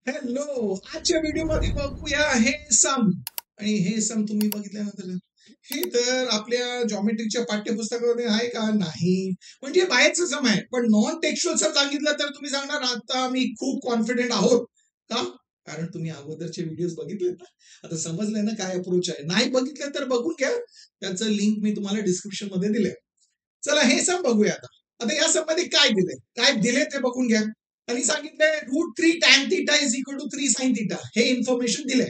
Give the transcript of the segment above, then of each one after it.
Hello, आजच्या व्हिडिओमध्ये बघूया हे सम. आणि हे सम तुम्ही बघितल्यानंतर हे तर आपल्या जॉमेट्रीच्या पाठ्यपुस्तकामध्ये आहे का? नाही. म्हणजे बाहेरचं सम आहे, पण नॉन टेक्स्च्युअल सम सांगितलं तर तुम्ही सांगणार आता मी खूप कॉन्फिडेंट आहोत का? कारण तुम्ही अगोदरचे व्हिडिओज बघितले ना, आता समजलंय ना काय अप्रोच आहे. नाही बघितलं तर बघून घ्या, त्याचं लिंक मी तुम्हाला डिस्क्रिप्शन मध्ये दिलंय. चला हे सम बघूया आता या सम मध्ये काय दिले ते बघून घ्या. आणि सांगितलंय √3 tan θ is equal to 3 sin θ. हे इन्फॉर्मेशन दिलंय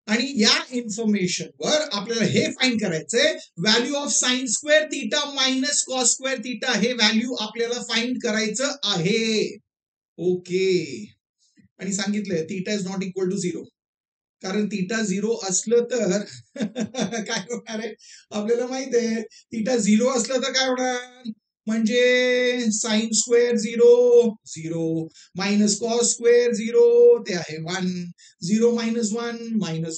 आणि या इन्फॉर्मेशन वर आपल्याला हे फाइंड करायचंय, value of sine square theta minus cos square theta. हे व्हॅल्यू आपल्याला फाइंड करायचं आहे. ओके. आणि सांगितलंय theta is not equal to 0. कारण थीटा 0 असलं तर काय होणार आहे आपल्याला माहित आहे. थीटा 0 असलं तर काय होणार, म्हणजे sine square 0 minus cos square 0 ते आहे 1. 0 मायनस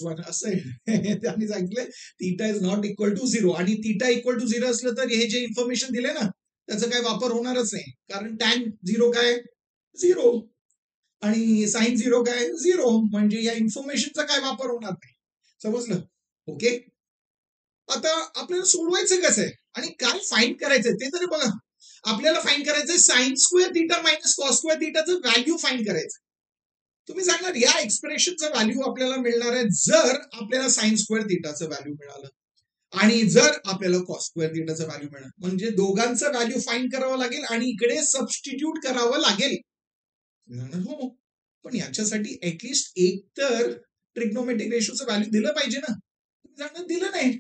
1 असं आहे. त्यांनी सांगितलं theta is not equal to 0. आणि थीटा इक्वल टू 0 असलं तर हे जे इन्फॉर्मेशन दिले ना त्याचा काही वापर होणारच नाही, कारण टॅन 0 काय 0 आणि साइन 0 काय 0. म्हणजे या इन्फॉर्मेशनचा काय वापर होणार नाही. समजलं? ओके. आता आपल्याला सोडवायचं कसं आहे आणि काय फाइंड करायचंय ते तरी बघा. आपल्याला फाइंड करायचंय sine square theta minus cos square थीटाचं व्हॅल्यू फाइंड करायचं. तुम्ही सांगणार या एक्सप्रेशनचं व्हॅल्यू आपल्याला मिळणार आहे जर आपल्याला साइन स्क्वेअर थीटाचं व्हॅल्यू मिळालं आणि जर आपल्याला कॉस स्क्वेअर थीटाचं व्हॅल्यू मिळालं, म्हणजे दोघांचं व्हॅल्यू फाइंड करावं लागेल आणि इकडे सबस्टिट्यूट करावं लागेल. हो, पण याच्यासाठी ऍटलिस्ट एक तर ट्रिग्नोमेट्रिक रेशोचं व्हॅल्यू दिलं पाहिजे ना. तुम्ही सांगणार दिलं नाही,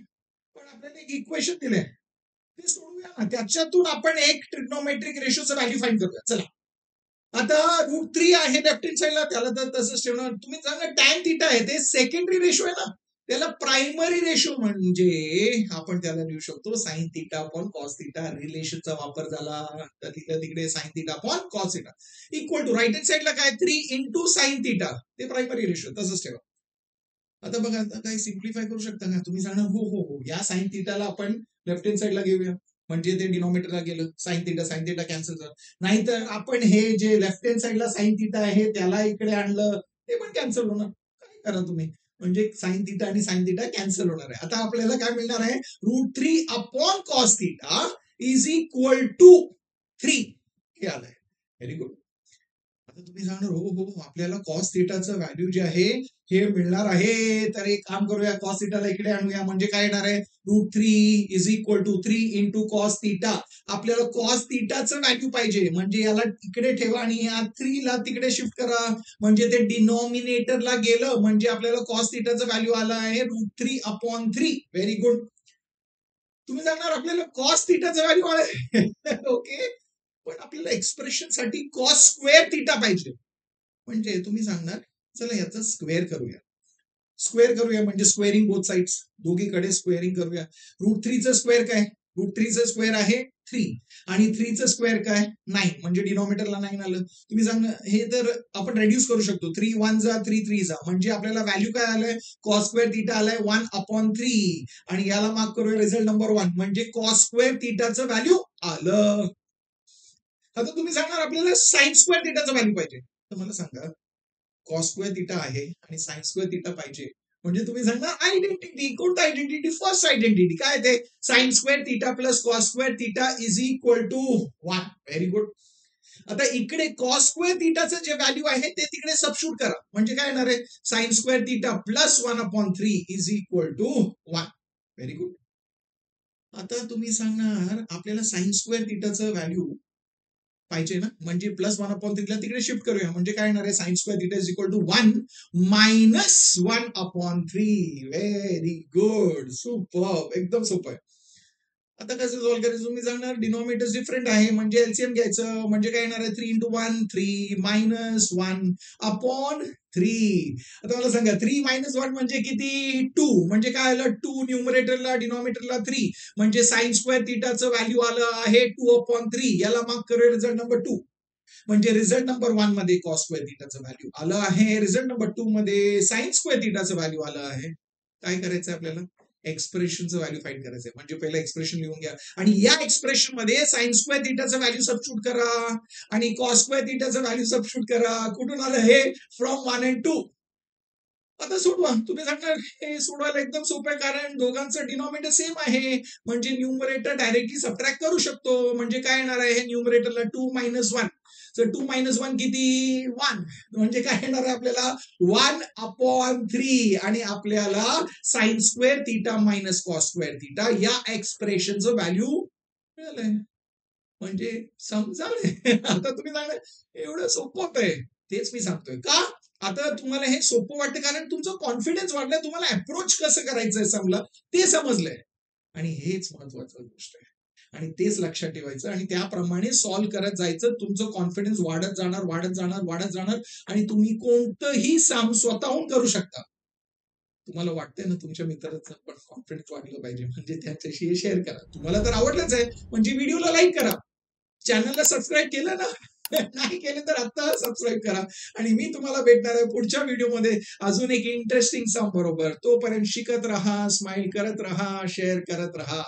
पण आपल्याला एक इक्वेशन दिलंय ते सोडूया ना. त्याच्यातून आपण एक ट्रिग्नोमेट्रिक रेशोचं व्हॅल्यू फाइंड करूया. चला, आता √3 आहे लेफ्ट हँड साईडला, त्याला तर तसंच ठेवणार. तुम्ही सांगा टॅन थीटा आहे ते सेकंडरी रेशो आहे ना, त्याला प्रायमरी रेशो म्हणजे आपण त्याला लिहू शकतो sine theta upon cos theta. रिलेशनचा वापर झाला तर तिकडे sine theta upon cos theta equal to right hand साईडला काय 3 इंटू साइन थीटा, ते प्रायमरी रेशो तसंच ठेवा. आता बघा, आता काय सिम्प्लिफाय करू शकता का? तुम्ही सांगणार हो हो हो, या साइन थीटाला आपण लेफ्ट हँड साईडला घेऊया, म्हणजे ते डिनॉमिनेटरला गेलं, साइन थीटा कॅन्सल झालं. नाहीतर आपण हे जे लेफ्ट हँड साईडला साइन थीटा आहे त्याला इकडे आणलं, ते पण कॅन्सल होणार. काय करा तुम्ही, म्हणजे साइन थीटा आणि साइन थीटा कॅन्सल होणार आहे. आता आपल्याला काय मिळणार आहे, √3 upon cos theta is equal to 3. हे आलंय. Very good. आता तुम्ही सांगणार हो हो, आपल्याला कॉस थीटाचं व्हॅल्यू जे आहे हे मिळणार आहे, तर एक काम करूया, कॉस थीटाला इकडे आणूया. म्हणजे काय येणार आहे, √3 is equal to 3 into cos theta. आपल्याला कॉस थीटाचं व्हॅल्यू पाहिजे, म्हणजे याला इकडे ठेवा आणि या 3 ला तिकडे शिफ्ट करा, म्हणजे ते डिनॉमिनेटरला गेलं, म्हणजे आपल्याला कॉस थीटाचं व्हॅल्यू आलं आहे √3 अपॉन 3. Very good. तुम्ही सांगणार आपल्याला कॉस थीटाचं व्हॅल्यू आलं. ओके, पण आपल्याला एक्सप्रेशन साठी कॉस स्क्वेअर थीटा पाहिजे. म्हणजे तुम्ही सांगणार चला याचा स्क्वेअर करूया म्हणजे स्क्वेअरिंग बोथ साइड्स, दोघीकडे स्क्वेअरिंग करूया. √3चं स्क्वेअर काय, √3चं स्क्वेअर आहे 3 आणि 3चं स्क्वेअर काय 9, म्हणजे डिनॉमिनेटरला 9 आलं. तुम्ही सांगा हे तर आपण रेड्यूस करू शकतो, 3 1 जा 3 3 जा, म्हणजे आपल्याला व्हॅल्यू काय आलंय, कॉस स्क्वेअर थीटा आलाय 1 अपॉन 3. आणि याला मार्क करूया रिझल्ट नंबर 1, म्हणजे कॉस स्क्वेअर थीटाचं व्हॅल्यू आलं. आता तुम्ही सांगणार आपल्याला साइन स्क्वेअर थीटाचं व्हॅल्यू पाहिजे, तर मला सांगा कॉस स्क्वेअर थीटा आहे आणि साइन स्क्वेअर थीटा पाहिजे, म्हणजे तुम्ही सांगणार आयडेंटिटी. कोणता आयडेंटिटी, फर्स्ट आयडेंटिटी काय ते, sine square theta plus cos square theta is equal to 1. Very good. आता इकडे कॉस स्क्वेअर थीटाचं जे व्हॅल्यू आहे ते तिकडे सबस्टिट्यूट करा, म्हणजे काय येणार आहे, sine square theta plus 1 upon 3 is equal to 1. Very good. आता तुम्ही सांगणार आपल्याला साइन स्क्वेअर थीटाचं व्हॅल्यू पाहिजे ना, म्हणजे प्लस 1 अपॉन 3 ला तिकडे शिफ्ट करूया, म्हणजे काय येणार आहे, sine square theta is equal to 1 minus 1 upon 3. Very good, super, एकदम सोपं आहे. आता कसं सॉल्व्ह करायचं, तुम्ही सांगणार डिनॉमिनेटर डिफरंट आहे, म्हणजे एलसीएम घ्यायचं, म्हणजे काय येणार आहे 3 इंटू 1 3 मायनस 1 अपॉन 3. आता मला सांगा 3 मायनस 1 म्हणजे किती, 2, म्हणजे काय आलं 2 न्यूमरेटरला डिनॉमिनेटरला 3, म्हणजे साइन स्क्वेअर थीटाचं व्हॅल्यू आलं आहे 2 अपॉन 3. याला मार्क करूया रिझल्ट नंबर 2, म्हणजे रिझल्ट नंबर 1 मध्ये कॉस स्क्वेअर थीटाचं व्हॅल्यू आलं आहे, रिझल्ट नंबर 2 मध्ये साइन स्क्वेअर थीटाचं व्हॅल्यू आलं आहे. काय करायचं आपल्याला, एक्सप्रेशनचं व्हॅल्यू फाइंड करायचंय. म्हणजे पहिलं एक्सप्रेशन लिहून घ्या आणि या एक्सप्रेशन मध्ये साइन स्क्वेअर थिटाचं व्हॅल्यू सबस्टिट्यूट करा आणि कॉस स्क्वेअर थिटाचं व्हॅल्यू सबस्टिट्यूट करा. कुठून आलं हे? From 1 and 2. आता सोडवा. तुम्ही सांगणार हे सोडवायला एकदम सोपं आहे कारण दोघांचं डिनॉमिनेटर सेम आहे. म्हणजे न्यूमरेटर डायरेक्टली सबट्रॅक्ट करू शकतो. म्हणजे काय येणार आहे हे न्यूमरेटरला 2 - 1. तर 2 - 1 किती? 1. म्हणजे काय येणार आहे आपल्याला? 1/3 आणि आपल्याला sine square theta minus cos square theta या एक्सप्रेशनचं व्हॅल्यू मिळालंय. म्हणजे समजावले. आता तुम्ही सांगणार एवढं सोपं होतंय. तेच मी सांगतोय. का? आता तुम्हाला हे सोपं वाटतं कारण तुमचं कॉन्फिडन्स वाढलंय. तुम्हाला अप्रोच कसं करायचंय समला ते समजलंय. आणि हेच महत्वाचं गोष्ट आहे. आणि तेच लक्षात ठेवायचं आणि त्याप्रमाणे सॉल्व्ह करत जायचं. तुमचं कॉन्फिडन्स वाढत जाणार, वाढत जाणार, वाढत जाणार आणि तुम्ही कोणतंही सम स्वतःहून करू शकता. तुम्हाला वाटतंय ना तुमच्या मित्राचं पण कॉन्फिडन्स वाढलं पाहिजे म्हणजे त्याच्याशी हे शेअर करा. तुम्हाला तर आवडलंच आहे म्हणजे व्हिडिओला लाईक करा. चॅनलला सबस्क्राईब केलं ना? नाही केले तर आता सबस्क्राईब करा आणि मी तुम्हाला भेटणार आहे पुढच्या व्हिडिओमध्ये अजून एक इंटरेस्टिंग सम बरोबर. तोपर्यंत शिकत राहा, स्माइल करत राहा, शेअर करत राहा.